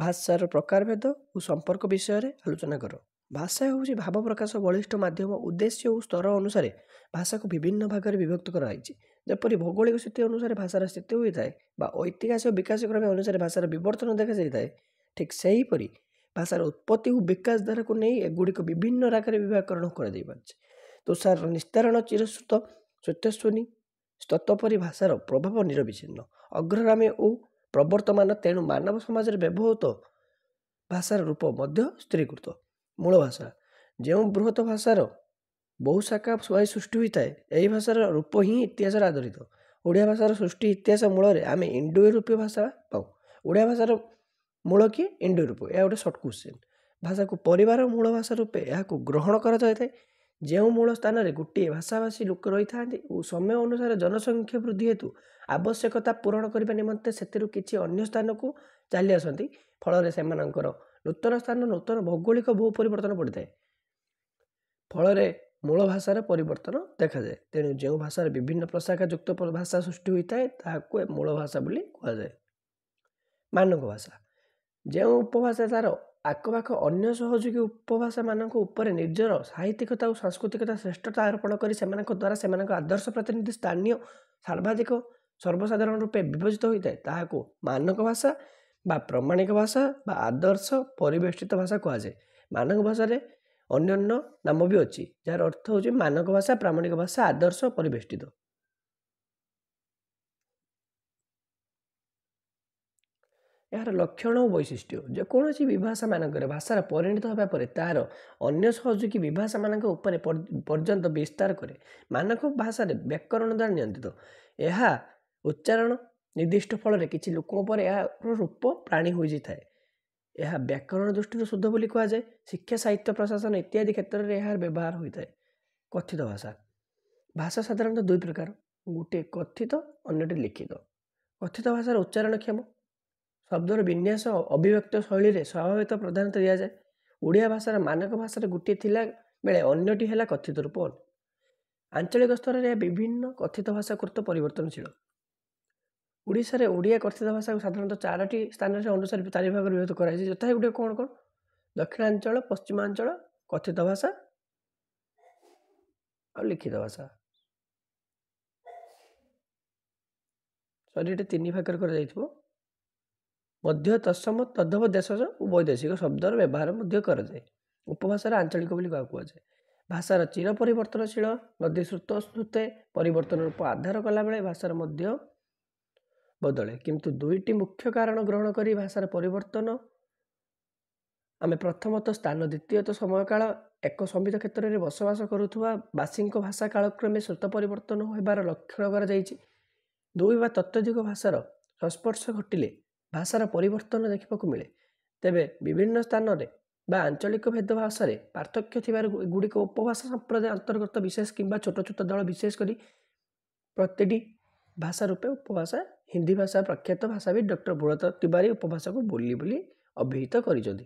ଭାଷାର ପ୍ରକାରଭେଦ ଓ ସମ୍ପର୍କ ବିଷୟରେ ଆଲୋଚନା କର। ଭାଷା ହେଉଛି ଭାବ ପ୍ରକାଶ ବଳିଷ୍ଠ ମାଧ୍ୟମ, ଉଦ୍ଦେଶ୍ୟ ଓ ସ୍ତର ଅନୁସାରେ ଭାଷାକୁ ବିଭିନ୍ନ ଭାଗରେ ବିଭକ୍ତ କରାଯାଇଛି। ଯେପରି ଭୌଗୋଳିକ ସ୍ଥିତି ଅନୁସାରେ ଭାଷାର ସ୍ଥିତି ହୋଇଥାଏ ବା ଐତିହାସିକ ବିକାଶ କ୍ରମ ଅନୁସାରେ ଭାଷାର ବିବର୍ତ୍ତନ ଦେଖାଯାଇଥାଏ, ଠିକ୍ ସେହିପରି ଭାଷାର ଉତ୍ପତ୍ତି ଓ ବିକାଶ ଧାରାକୁ ନେଇ ଏଗୁଡ଼ିକ ବିଭିନ୍ନ ରାଗରେ ବିଭାଗକରଣ କରାଯାଇପାରିଛି। ତୁଷାର ନିସ୍ତାରଣ, ଚିରଶ୍ରୁତ, ଶ୍ୱେତସ୍ୱନୀ, ସ୍ତତ ପରି ଭାଷାର ପ୍ରଭାବ ନିରବିଚ୍ଛିନ୍ନ, ଅଗ୍ରଗାମୀ ଓ ପ୍ରବର୍ତ୍ତମାନ। ତେଣୁ ମାନବ ସମାଜରେ ବ୍ୟବହୃତ ଭାଷାର ରୂପ ମଧ୍ୟ ସ୍ଥିରୀକୃତ। ମୂଳ ଭାଷା ଯେଉଁ ବୃହତ ଭାଷାର ବହୁ ଶାଖା ସୃଷ୍ଟି ହୋଇଥାଏ, ଏହି ଭାଷାର ରୂପ ହିଁ ଇତିହାସରେ ଆଧାରିତ। ଓଡ଼ିଆ ଭାଷାର ସୃଷ୍ଟି ଇତିହାସ ମୂଳରେ ଆମେ ଇଣ୍ଡୋ ୟୁରୋପୀୟ ଭାଷା ପାଉ। ଓଡ଼ିଆ ଭାଷାର ମୂଳ କି ଇଣ୍ଡୋ ୟୁରୋପୀୟ, ଏହା ଗୋଟେ ସର୍ଟ କ୍ୱେଶ୍ଚିନ୍। ଭାଷାକୁ ପରିବାର ମୂଳ ଭାଷା ରୂପେ ଏହାକୁ ଗ୍ରହଣ କରାଯାଇଥାଏ। ଯେଉଁ ମୂଳ ସ୍ଥାନରେ ଗୋଟିଏ ଭାଷାଭାଷୀ ଲୋକ ରହିଥାନ୍ତି ଓ ସମୟ ଅନୁସାରେ ଜନସଂଖ୍ୟା ବୃଦ୍ଧି ହେତୁ ଆବଶ୍ୟକତା ପୂରଣ କରିବା ନିମନ୍ତେ ସେଥିରୁ କିଛି ଅନ୍ୟ ସ୍ଥାନକୁ ଚାଲି ଆସନ୍ତି, ଫଳରେ ସେମାନଙ୍କର ନୂତନ ସ୍ଥାନ ନୂତନ ଭୌଗୋଳିକ ବହୁ ପରିବର୍ତ୍ତନ ପଡ଼ିଥାଏ। ଫଳରେ ମୂଳ ଭାଷାର ପରିବର୍ତ୍ତନ ଦେଖାଯାଏ। ତେଣୁ ଯେଉଁ ଭାଷାର ବିଭିନ୍ନ ପ୍ରଶାଖା ଯୁକ୍ତ ଭାଷା ସୃଷ୍ଟି ହୋଇଥାଏ ତାହାକୁ ମୂଳ ଭାଷା ବୋଲି କୁହାଯାଏ। ମାନକ ଭାଷା ଯେଉଁ ଉପଭାଷା ତା'ର ଆଖପାଖ ଅନ୍ୟ ସହଯୋଗୀ ଉପଭାଷାମାନଙ୍କ ଉପରେ ନିଜର ସାହିତ୍ୟିକତା ଓ ସାଂସ୍କୃତିକତା ଶ୍ରେଷ୍ଠତା ଆରୋପଣ କରି ସେମାନଙ୍କ ଦ୍ୱାରା ସେମାନଙ୍କ ଆଦର୍ଶ ପ୍ରତିନିଧି ସ୍ଥାନୀୟ ସର୍ବାଧିକ ସର୍ବସାଧାରଣ ରୂପେ ବିବେଚିତ ହୋଇଥାଏ, ତାହାକୁ ମାନକ ଭାଷା ବା ପ୍ରମାଣିକ ଭାଷା ବା ଆଦର୍ଶ ପରିବେଷ୍ଟିତ ଭାଷା କୁହାଯାଏ। ମାନକ ଭାଷାରେ ଅନ୍ୟାନ୍ୟ ନାମ ବି ଅଛି, ଯାହାର ଅର୍ଥ ହେଉଛି ମାନକ ଭାଷା, ପ୍ରାମାଣିକ ଭାଷା, ଆଦର୍ଶ, ପରିବେଷ୍ଟିତ। ଏହାର ଲକ୍ଷଣ ଓ ବୈଶିଷ୍ଟ୍ୟ ଯେକୌଣସି ବିଭାଷା ମାନଙ୍କରେ ଭାଷାର ପରିଣତ ହେବା ପରେ ତାହାର ଅନ୍ୟ ସହଯୋଗୀ ବିଭାଷାମାନଙ୍କ ଉପରେ ପର୍ଯ୍ୟନ୍ତ ବିସ୍ତାର କରେ। ମାନକ ଭାଷାରେ ବ୍ୟାକରଣ ଦ୍ୱାରା ନିୟନ୍ତ୍ରିତ। ଏହା ଉଚ୍ଚାରଣ ନିର୍ଦ୍ଦିଷ୍ଟ ଫଳରେ କିଛି ଲୋକଙ୍କ ପରେ ଏହାର ରୂପ ପ୍ରାଣୀ ହୋଇଯାଇଥାଏ। ଏହା ବ୍ୟାକରଣ ଦୃଷ୍ଟିରୁ ଶୁଦ୍ଧ ବୋଲି କୁହାଯାଏ। ଶିକ୍ଷା, ସାହିତ୍ୟ, ପ୍ରଶାସନ ଇତ୍ୟାଦି କ୍ଷେତ୍ରରେ ଏହାର ବ୍ୟବହାର ହୋଇଥାଏ। କଥିତ ଭାଷା ଭାଷା ସାଧାରଣତଃ ଦୁଇ ପ୍ରକାର, ଗୋଟିଏ କଥିତ, ଅନ୍ୟଟି ଲିଖିତ। କଥିତ ଭାଷାର ଉଚ୍ଚାରଣକ୍ଷମ ଶବ୍ଦର ବିନ୍ୟାସ ଅଭିବ୍ୟକ୍ତ ଶୈଳୀରେ ସ୍ୱାଭାବିକ ପ୍ରାଧାନ୍ୟତା ଦିଆଯାଏ। ଓଡ଼ିଆ ଭାଷାର ମାନକ ଭାଷାରେ ଗୋଟିଏ ଥିଲା ବେଳେ ଅନ୍ୟଟି ହେଲା କଥିତ ରୂପ। ଆଞ୍ଚଳିକ ସ୍ତରରେ ଏହା ବିଭିନ୍ନ କଥିତ ଭାଷାକୃତ ପରିବର୍ତ୍ତନଶୀଳ। ଓଡ଼ିଶାରେ ଓଡ଼ିଆ କଥିତ ଭାଷାକୁ ସାଧାରଣତଃ 4ଟି ସ୍ଥାନରେ ଅନୁସାରେ 4 ଭାଗରେ ବିଭକ୍ତ କରାଯାଇଛି, ଯଥା ଏଗୁଡ଼ିକ କ'ଣ କ'ଣ? ଦକ୍ଷିଣାଞ୍ଚଳ, ପଶ୍ଚିମାଞ୍ଚଳ, କଥିତ ଭାଷା ଆଉ ଲିଖିତ ଭାଷା। ସରି, ଏଠି 3 ଭାଗରେ କରାଯାଇଥିବ। ମଧ୍ୟ, ତତ୍ସମ, ତଦ୍ଭବ, ଦେଶଜ ଓ ବୈଦେଶିକ ଶବ୍ଦର ବ୍ୟବହାର ମଧ୍ୟ କରାଯାଏ। ଉପଭାଷାର ଆଞ୍ଚଳିକ ବୋଲି କୁହାଯାଏ। ଭାଷାର ଚିର ପରିବର୍ତ୍ତନଶୀଳ ନଦୀ ସ୍ରୋତ ସ୍ରୋତେ ପରିବର୍ତ୍ତନ ରୂପ ଆଧାର କଲାବେଳେ ଭାଷାର ମଧ୍ୟ ବଦଳେ। କିନ୍ତୁ 2ଟି ମୁଖ୍ୟ କାରଣ ଗ୍ରହଣ କରି ଭାଷାର ପରିବର୍ତ୍ତନ ଆମେ ପ୍ରଥମତଃ ସ୍ଥାନ, ଦ୍ୱିତୀୟତଃ ସମୟକାଳ। ଏକ ସୀମିତ କ୍ଷେତ୍ରରେ ବସବାସ କରୁଥିବା ବାସୀଙ୍କ ଭାଷା କାଳକ୍ରମେ ସ୍ରୋତ ପରିବର୍ତ୍ତନ ହେବାର ଲକ୍ଷଣ କରାଯାଇଛି। 2 ବା ତତୋଧିକ ଭାଷାର ସଂସ୍ପର୍ଶ ଘଟିଲେ ଭାଷାର ପରିବର୍ତ୍ତନ ଦେଖିବାକୁ ମିଳେ। ତେବେ ବିଭିନ୍ନ ସ୍ଥାନରେ ବା ଆଞ୍ଚଳିକ ଭେଦ ଭାଷାରେ ପାର୍ଥକ୍ୟ ଥିବାରୁ ଏଗୁଡ଼ିକ ଉପଭାଷା ସମ୍ପ୍ରଦାୟ ଅନ୍ତର୍ଗତ ବିଶେଷ କିମ୍ବା ଛୋଟ ଛୋଟ ଦଳ ବିଶେଷ କରି ପ୍ରତିଟି ଭାଷା ରୂପେ ଉପଭାଷା। ହିନ୍ଦୀ ଭାଷା ପ୍ରଖ୍ୟାତ ଭାଷାବିତ୍ ଡକ୍ଟର ଭୂଳତ ତିୱାରୀ ଉପଭାଷାକୁ ବୋଲି ଅଭିହିତ କରିଛନ୍ତି।